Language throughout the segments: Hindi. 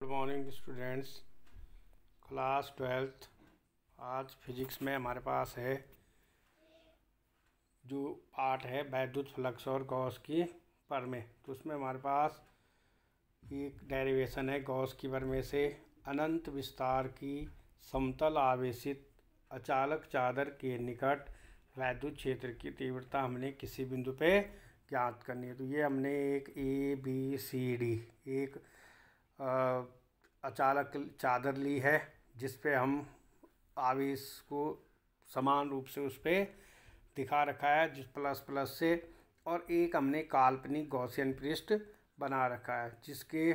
Good morning students, class 12th। आज फिजिक्स में हमारे पास है जो पार्ट है वैद्युत फ्लक्स और गॉस की प्रमेय। तो उसमें हमारे पास एक डेरिवेशन है गॉस की प्रमेय से। अनंत विस्तार की समतल आवेशित अचालक चादर के निकट वैद्युत क्षेत्र की तीव्रता हमने किसी बिंदु पे ज्ञात करनी है। तो ये हमने एक ABCD एक अचालक चादर ली है जिस पे हम आवेश को समान रूप से उस पर दिखा रखा है जिस प्लस प्लस से, और एक हमने काल्पनिक गॉसियन पृष्ठ बना रखा है जिसके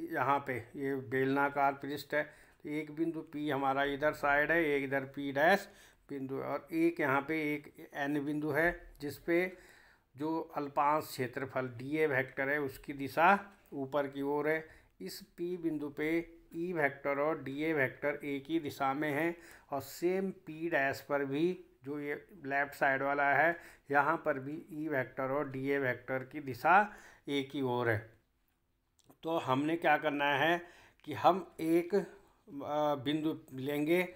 यहाँ पे ये बेलनाकार पृष्ठ है। तो एक बिंदु P हमारा इधर साइड है, एक इधर P डैश बिंदु है, और एक यहाँ पे एक N बिंदु है जिस पे जो अल्पांश क्षेत्रफल dA वेक्टर है उसकी दिशा ऊपर की ओर है। इस P बिंदु पे E वेक्टर और dA वेक्टर एक ही दिशा में है, और सेम P डैश पर भी जो ये लेफ्ट साइड वाला है यहाँ पर भी E वेक्टर और dA वेक्टर की दिशा एक ही ओर है। तो हमने क्या करना है कि हम एक बिंदु लेंगे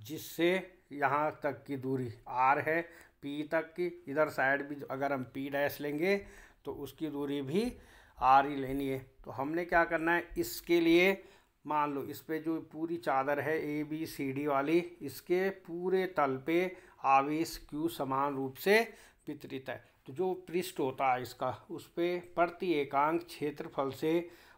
जिससे यहाँ तक की दूरी R है, P तक की। इधर साइड भी अगर हम P डैश लेंगे तो उसकी दूरी भी R ही लेनी है। तो हमने क्या करना है, इसके लिए मान लो इस पे जो पूरी चादर है ABCD वाली, इसके पूरे तल पे आवेश Q समान रूप से वितरित है। तो जो पृष्ठ होता है इसका उस पे प्रति एकांक क्षेत्रफल से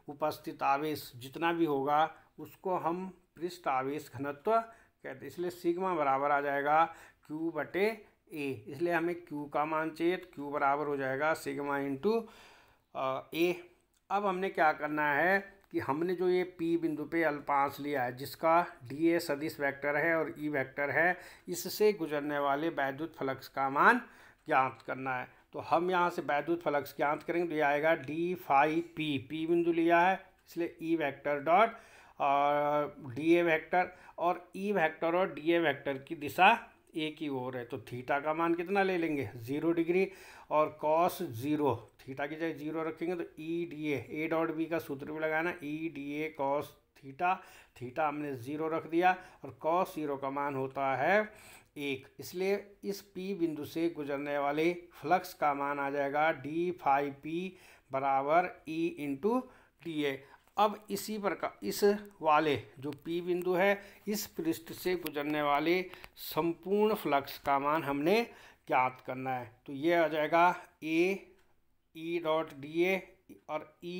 उपस्थित आवेश जितना भी होगा उसको हम पृष्ठ आवेश घनत्व कहते हैं। इसलिए सिग्मा बराबर आ जाएगा Q बटे A। इसलिए हमें Q का मान चाहिए, तो Q बराबर हो जाएगा सिग्मा इंटू A। अब हमने क्या करना है कि हमने जो ये P बिंदु पे अल्पांश लिया है जिसका dA सदिश वेक्टर है और E वेक्टर है, इससे गुजरने वाले वैद्युत फ्लक्स का मान ज्ञात करना है। तो हम यहाँ से वैद्युत फ्लक्स ज्ञात करेंगे तो ये आएगा d फाई P बिंदु लिया है इसलिए E vector dot dA vector, और E वेक्टर और dA वेक्टर की दिशा एक ही ओर है। तो थीटा का मान कितना ले लेंगे 0 डिग्री, और कॉस 0 थीटा की जगह 0 रखेंगे तो EDA A डॉट B का सूत्र भी लगाना, EDA कॉस थीटा। थीटा हमने 0 रख दिया और कॉस 0 का मान होता है 1। इसलिए इस P बिंदु से गुजरने वाले फ्लक्स का मान आ जाएगा d फाई P बराबर E इंटू DA। अब इसी प्रकार इस वाले जो P बिंदु है इस पृष्ठ से गुजरने वाले संपूर्ण फ्लक्स का मान हमने ज्ञात करना है। तो ये आ जाएगा E डॉट DA, और E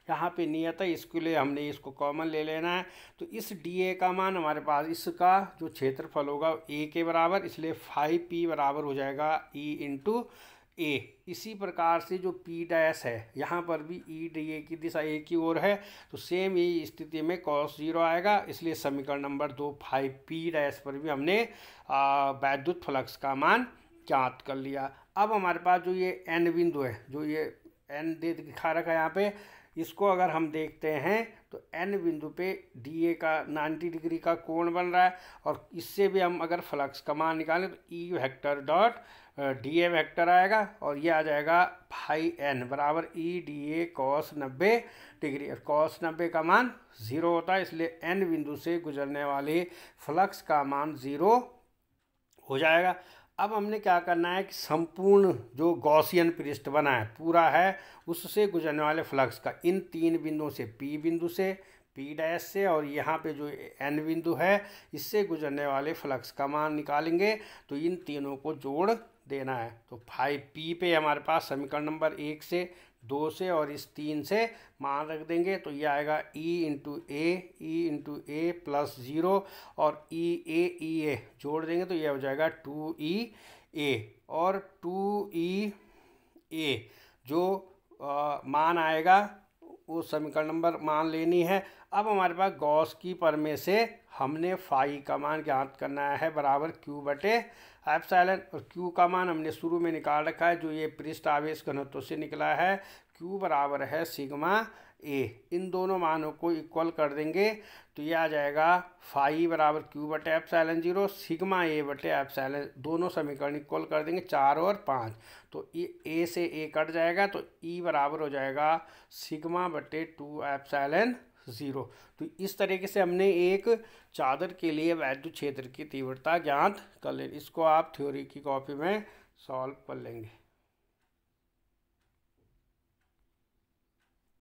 यहाँ पे नियत है इसके लिए हमने इसको कॉमन ले लेना है। तो इस DA का मान हमारे पास इसका जो क्षेत्रफल होगा A के बराबर, इसलिए फाई P बराबर हो जाएगा E इंटू A। इसी प्रकार से जो P डैश है यहाँ पर भी EDA की दिशा एक ही ओर है, तो सेम यही स्थिति में cos 0 आएगा। इसलिए समीकरण नंबर 2 फाई P डैश पर भी हमने वैद्युत फ्लक्स का मान ज्ञात कर लिया। अब हमारे पास जो ये N बिंदु है, जो ये N दे दिखा रखा है यहाँ पे, इसको अगर हम देखते हैं तो N बिंदु पे DA का 90 डिग्री का कोण बन रहा है, और इससे भी हम अगर फ्लक्स का मान निकालें तो E vector dot DA vector आएगा, और ये आ जाएगा फाई N बराबर EDA कॉस 90 डिग्री। और कॉस 90 का मान 0 होता है, इसलिए N बिंदु से गुजरने वाले फ्लक्स का मान 0 हो जाएगा। अब हमने क्या करना है कि संपूर्ण जो गॉसियन पृष्ठ बना है पूरा है उससे गुजरने वाले फ्लक्स का इन तीन बिंदुओं से P बिंदु से, P डैश से, और यहाँ पे जो N बिंदु है इससे गुजरने वाले फ्लक्स का मान निकालेंगे। तो इन तीनों को जोड़ देना है। तो फाई P पे हमारे पास समीकरण नंबर 1 से 2 से और इस 3 से मान रख देंगे, तो ये आएगा E इंटू A प्लस 0, और E A जोड़ देंगे तो ये हो जाएगा 2EA, और 2EA जो मान आएगा वो समीकरण नंबर मान लेनी है। अब हमारे पास गॉस की प्रमेय से हमने फाई का मान ज्ञात करना है बराबर Q बटे एप्सिलॉन, और Q का मान हमने शुरू में निकाल रखा है जो ये पृष्ठ आवेश घनत्व से निकला है। Q बराबर है सिग्मा A। इन दोनों मानों को इक्वल कर देंगे तो ये आ जाएगा फाई बराबर Q बटे एप्सिलॉन 0 सिग्मा A बटे एप्सिलॉन, दोनों समीकरण इक्वल कर देंगे 4 और 5, तो A से A कट जाएगा तो E बराबर हो जाएगा सिग्मा बटे 2 एप्सिलॉन 0। तो इस तरीके से हमने एक चादर के लिए वैद्युत क्षेत्र की तीव्रता ज्ञात कर लें। इसको आप थ्योरी की कॉपी में सॉल्व कर लेंगे।